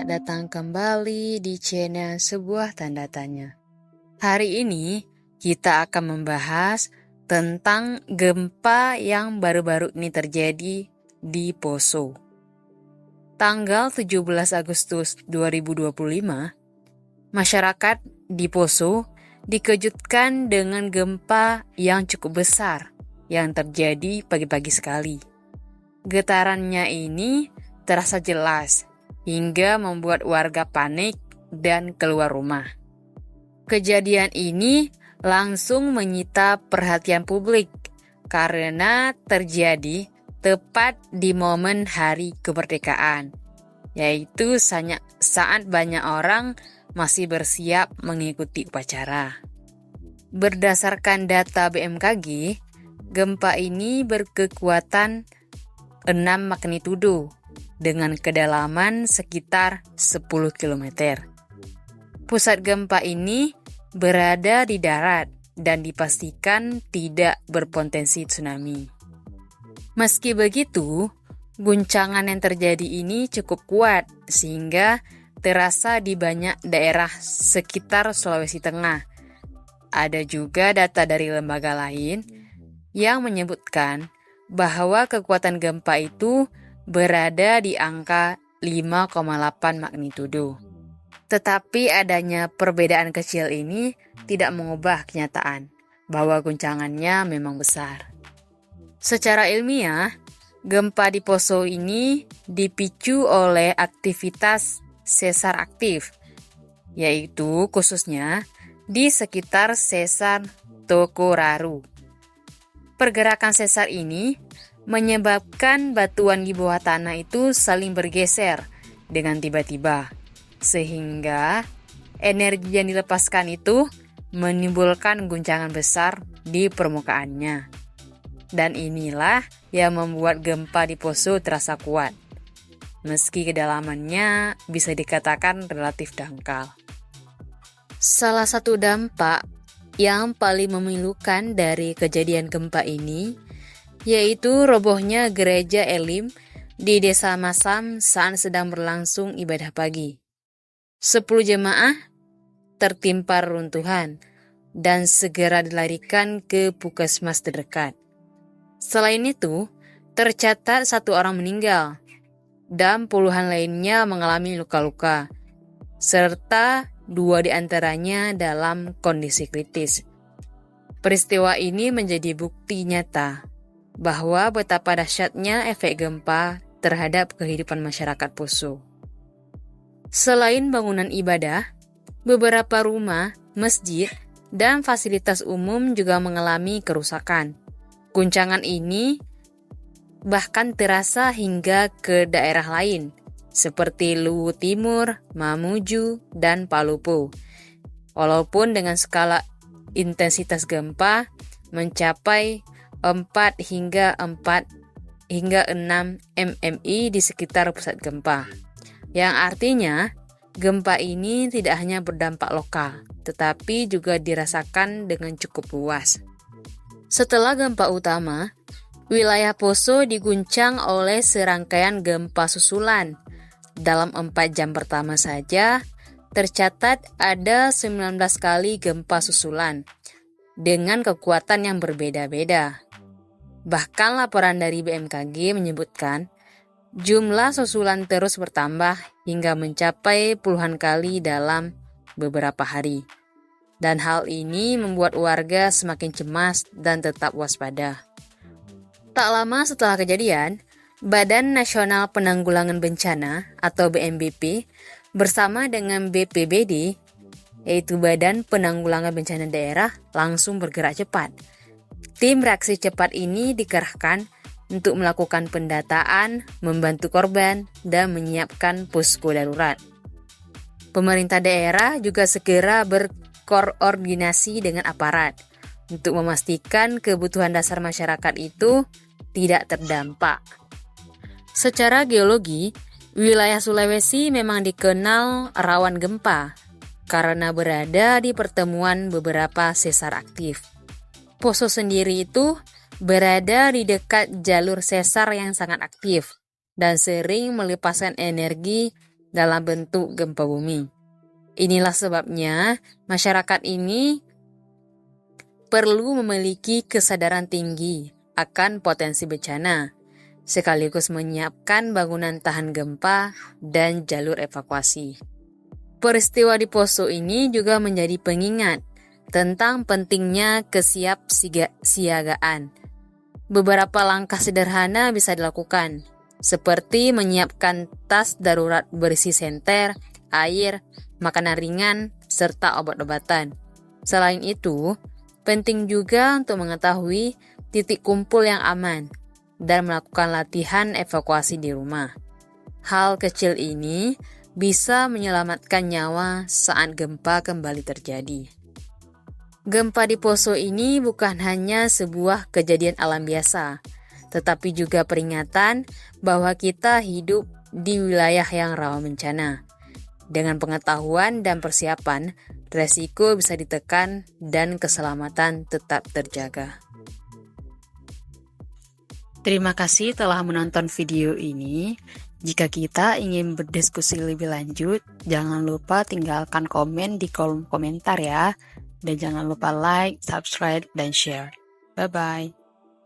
Selamat datang kembali di channel Sebuah Tanda Tanya. Hari ini kita akan membahas tentang gempa yang baru-baru ini terjadi di Poso. Tanggal 17 Agustus 2025, masyarakat di Poso dikejutkan dengan gempa yang cukup besar yang terjadi pagi-pagi sekali. Getarannya ini terasa jelas hingga membuat warga panik dan keluar rumah. Kejadian ini langsung menyita perhatian publik karena terjadi tepat di momen hari kemerdekaan, yaitu saat banyak orang masih bersiap mengikuti upacara. Berdasarkan data BMKG, gempa ini berkekuatan 6 magnitudo dengan kedalaman sekitar 10 km. Pusat gempa ini berada di darat dan dipastikan tidak berpotensi tsunami. Meski begitu, guncangan yang terjadi ini cukup kuat sehingga terasa di banyak daerah sekitar Sulawesi Tengah. Ada juga data dari lembaga lain yang menyebutkan bahwa kekuatan gempa itu berada di angka 5,8 magnitudo. Tetapi adanya perbedaan kecil ini tidak mengubah kenyataan bahwa guncangannya memang besar. Secara ilmiah, gempa di Poso ini dipicu oleh aktivitas sesar aktif, yaitu khususnya di sekitar sesar Tokoraru. Pergerakan sesar ini menyebabkan batuan di bawah tanah itu saling bergeser dengan tiba-tiba, sehingga energi yang dilepaskan itu menimbulkan guncangan besar di permukaannya. Dan inilah yang membuat gempa di Poso terasa kuat, meski kedalamannya bisa dikatakan relatif dangkal. Salah satu dampak yang paling memilukan dari kejadian gempa ini yaitu robohnya gereja Elim di Desa Masam saat sedang berlangsung ibadah pagi. 10 jemaah tertimpa reruntuhan dan segera dilarikan ke puskesmas terdekat. Selain itu, tercatat 1 orang meninggal dan puluhan lainnya mengalami luka-luka, serta 2 diantaranya dalam kondisi kritis. Peristiwa ini menjadi bukti nyata bahwa betapa dahsyatnya efek gempa terhadap kehidupan masyarakat Poso. Selain bangunan ibadah, beberapa rumah, masjid, dan fasilitas umum juga mengalami kerusakan. Guncangan ini bahkan terasa hingga ke daerah lain, seperti Luwu Timur, Mamuju, dan Palopo. Walaupun dengan skala intensitas gempa mencapai 4 hingga 6 mmi di sekitar pusat gempa. Yang artinya, gempa ini tidak hanya berdampak lokal, tetapi juga dirasakan dengan cukup luas. Setelah gempa utama, wilayah Poso diguncang oleh serangkaian gempa susulan. Dalam 4 jam pertama saja, tercatat ada 19 kali gempa susulan dengan kekuatan yang berbeda-beda. Bahkan laporan dari BMKG menyebutkan jumlah susulan terus bertambah hingga mencapai puluhan kali dalam beberapa hari. Dan hal ini membuat warga semakin cemas dan tetap waspada. Tak lama setelah kejadian, Badan Nasional Penanggulangan Bencana atau BNPB bersama dengan BPBD, yaitu Badan Penanggulangan Bencana Daerah, langsung bergerak cepat. Tim reaksi cepat ini dikerahkan untuk melakukan pendataan, membantu korban, dan menyiapkan posko darurat. Pemerintah daerah juga segera berkoordinasi dengan aparat untuk memastikan kebutuhan dasar masyarakat itu tidak terdampak. Secara geologi, wilayah Sulawesi memang dikenal rawan gempa karena berada di pertemuan beberapa sesar aktif. Poso sendiri itu berada di dekat jalur sesar yang sangat aktif dan sering melepaskan energi dalam bentuk gempa bumi. Inilah sebabnya masyarakat ini perlu memiliki kesadaran tinggi akan potensi bencana, sekaligus menyiapkan bangunan tahan gempa dan jalur evakuasi. Peristiwa di Poso ini juga menjadi pengingat tentang pentingnya kesiapsiagaan. Beberapa langkah sederhana bisa dilakukan, seperti menyiapkan tas darurat berisi senter, air, makanan ringan, serta obat-obatan. Selain itu, penting juga untuk mengetahui titik kumpul yang aman dan melakukan latihan evakuasi di rumah. Hal kecil ini bisa menyelamatkan nyawa saat gempa kembali terjadi. Gempa di Poso ini bukan hanya sebuah kejadian alam biasa, tetapi juga peringatan bahwa kita hidup di wilayah yang rawan bencana. Dengan pengetahuan dan persiapan, resiko bisa ditekan dan keselamatan tetap terjaga. Terima kasih telah menonton video ini. Jika kita ingin berdiskusi lebih lanjut, jangan lupa tinggalkan komen di kolom komentar ya. Dan jangan lupa like, subscribe, dan share. Bye-bye.